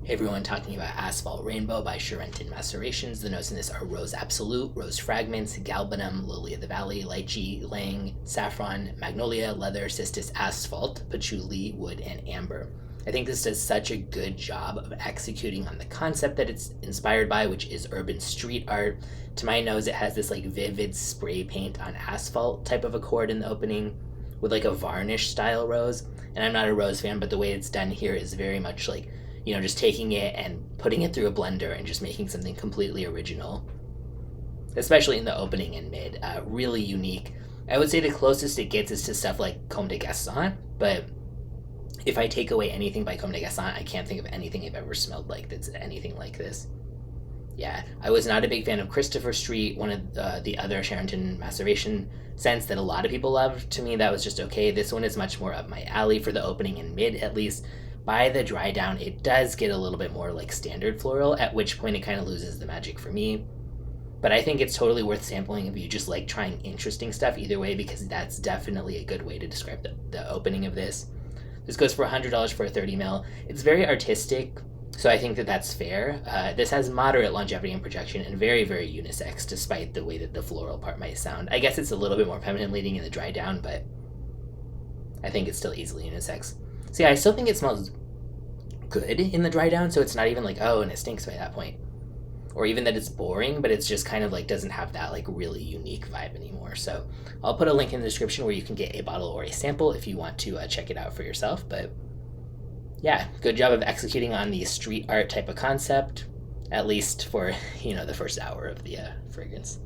Hey everyone, talking about Asphalt Rainbow by Charenton Macerations. The notes in this are Rose Absolute, Rose Fragments, Galbanum, Lily of the Valley, Lychee, Ylang, Saffron, Magnolia, Leather, Cistus, Asphalt, Patchouli, Wood, and Amber. I think this does such a good job of executing on the concept that it's inspired by, which is urban street art. To my nose, it has this like vivid spray paint on asphalt type of accord in the opening with like a varnish style rose. And I'm not a rose fan, but the way it's done here is very much like, just taking it and putting it through a blender and just making something completely original, especially in the opening and mid. Really unique. I would say the closest it gets is to stuff like Comme des Garçons, but if I take away anything by Comme des Garçons, I can't think of anything I've ever smelled like that's anything like this. Yeah, I was not a big fan of Christopher Street, one of the other Charenton Maceration scents that a lot of people love. To me, that was just okay. This one is much more up my alley for the opening and mid, at least. By the dry down, it does get a little bit more like standard floral, at which point it kind of loses the magic for me. But I think it's totally worth sampling if you just like trying interesting stuff either way, because that's definitely a good way to describe the opening of this. This goes for $100 for a 30 ml. It's very artistic, so I think that that's fair. This has moderate longevity and projection and very, very unisex, despite the way that the floral part might sound. I guess it's a little bit more feminine leading in the dry down, but I think it's still easily unisex. So yeah, I still think it smells good in the dry down, so it's not even like, oh, and it stinks by that point. Or even that it's boring, but it's just kind of like doesn't have that like really unique vibe anymore. So I'll put a link in the description where you can get a bottle or a sample if you want to check it out for yourself. But yeah, good job of executing on the street art type of concept, at least for, the first hour of the fragrance.